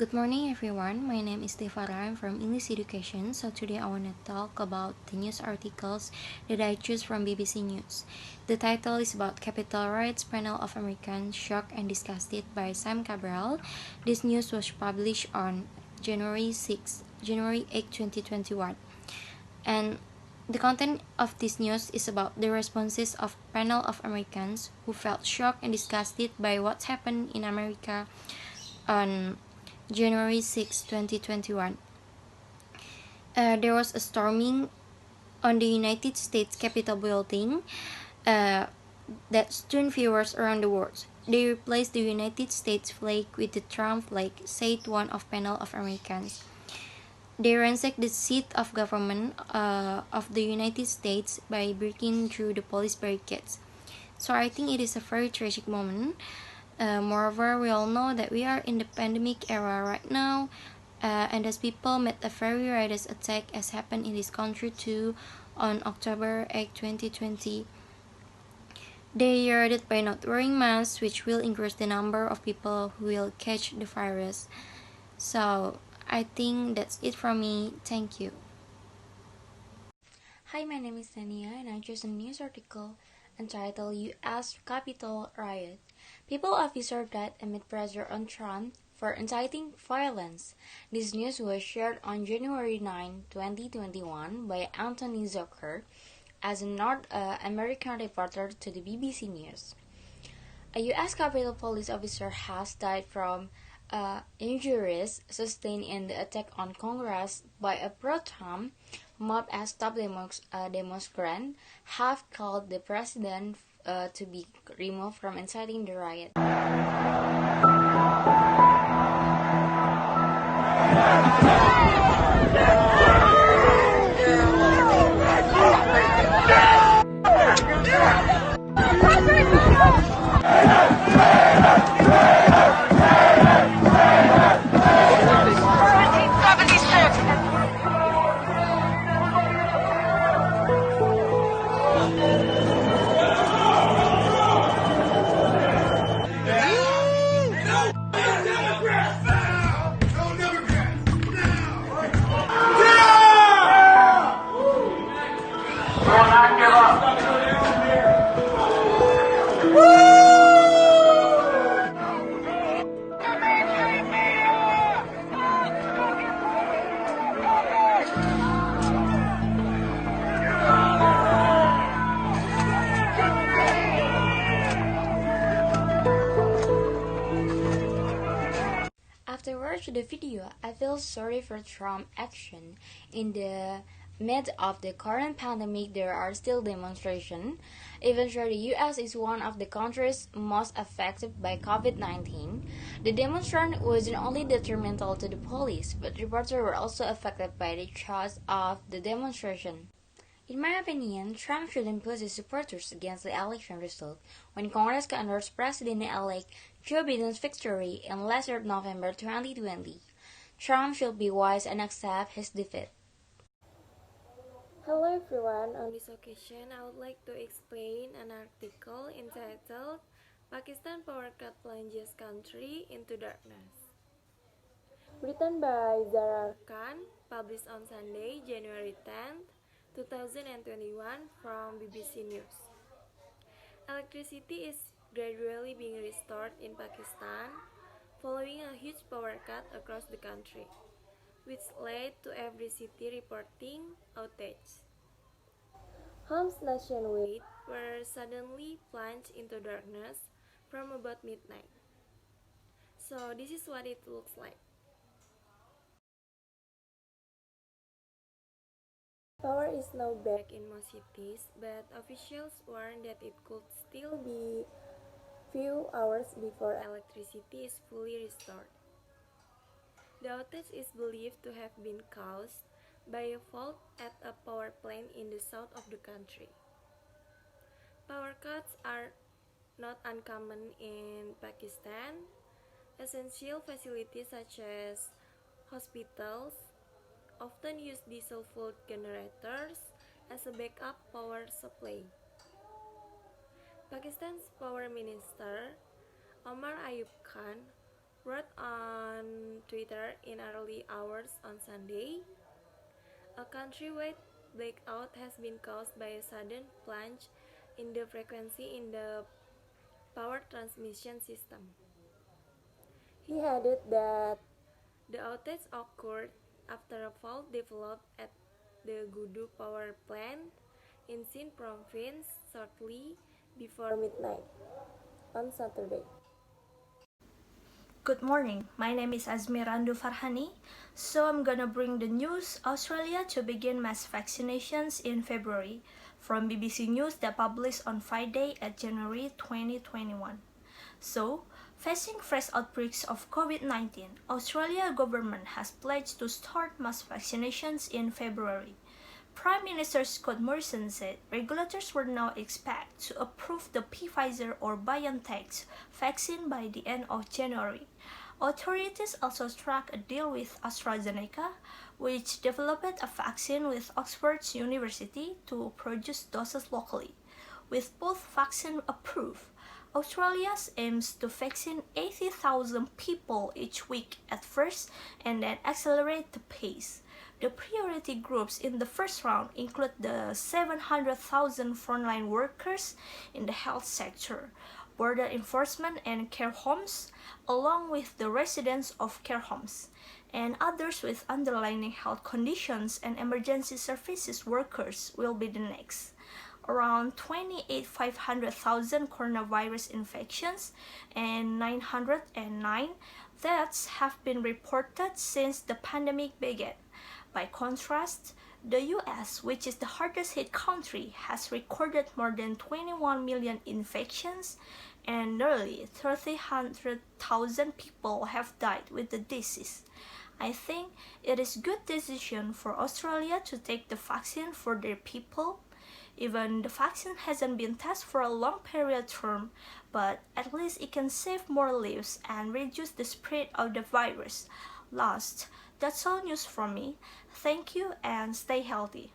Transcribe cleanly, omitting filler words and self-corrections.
Good morning, everyone. My name is Devara. I'm from English Education. So today I want to talk about the news articles that I choose from BBC News. The title is about Capitol Riots Panel of Americans Shocked and Disgusted by Sam Cabral. This news was published on January 8, 2021. And the content of this news is about the responses of panel of Americans who felt shocked and disgusted by what happened in America on January 6, 2021. There was a storming on the United States Capitol building uh, that stunned viewers around the world. They replaced the United States flag with the Trump flag, said one of panel of Americans. They ransacked the seat of government of the United States by breaking through the police barricades. So I think it is a very tragic moment. Moreover, we all know that we are in the pandemic era right now, and as people made a very righteous attack as happened in this country too on October 8, 2020. They reacted by not wearing masks, which will increase the number of people who will catch the virus. So I think that's it from me. Thank you. Hi, my name is Tania, and I chose a news article entitled U.S. Capitol Riot. People officer died amid pressure on Trump for inciting violence. This news was shared on January 9, 2021 by Anthony Zucker as a North American reporter to the BBC News. A U.S. Capitol Police officer has died from injuries sustained in the attack on Congress by a pro-Trump mob as top demonstrants have called the president to be removed from inciting the riot. After watching the video, I feel sorry for Trump's action. In the midst of the current pandemic, there are still demonstrations. Even though the U.S. is one of the countries most affected by COVID-19, the demonstration wasn't only detrimental to the police, but reporters were also affected by the chaos of the demonstration. In my opinion, Trump shouldn't push his supporters against the election result when Congress can endorse President-elect Joe Biden's victory in last year November 2020. Trump should be wise and accept his defeat. Hello everyone, on this occasion I would like to explain an article entitled Pakistan Power Cut Plunges Country into Darkness. Written by Zahra Khan, published on Sunday, January 10th, 2021 from BBC News. Electricity is gradually being restored in Pakistan following a huge power cut across the country, which led to every city reporting outage. Homes nationwide were suddenly plunged into darkness from about midnight. So this is what it looks like. Power is now back in most cities, but officials warn that it could still be few hours before electricity is fully restored. The outage is believed to have been caused by a fault at a power plant in the south of the country. Power cuts are not uncommon in Pakistan. Essential facilities such as hospitals often use diesel-fueled generators as a backup power supply. Pakistan's Power Minister Omar Ayub Khan wrote on Twitter in early hours on Sunday, a countrywide blackout has been caused by a sudden plunge in the frequency in the power transmission system. He added that the outage occurred after a fault developed at the Gudu power plant in Sindh province shortly before midnight on Saturday. Good morning, my name is Azmi Randu Farhani. So I'm gonna bring the news. Australia to begin mass vaccinations in February from BBC News that published on Friday at January 2021. So, facing fresh outbreaks of COVID-19, Australia government has pledged to start mass vaccinations in February. Prime Minister Scott Morrison said regulators will now expect to approve the Pfizer or BioNTech vaccine by the end of January. Authorities also struck a deal with AstraZeneca, which developed a vaccine with Oxford University to produce doses locally. With both vaccines approved, Australia aims to vaccine 80,000 people each week at first and then accelerate the pace. The priority groups in the first round include the 700,000 frontline workers in the health sector, border enforcement and care homes, along with the residents of care homes, and others with underlying health conditions and emergency services workers will be the next. Around 500,000 coronavirus infections and 909 deaths have been reported since the pandemic began. By contrast, the US, which is the hardest hit country, has recorded more than 21 million infections and nearly 300,000 people have died with the disease. I think it is a good decision for Australia to take the vaccine for their people. Even the vaccine hasn't been tested for a long period term, but at least it can save more lives and reduce the spread of the virus. Last, that's all news from me. Thank you and stay healthy.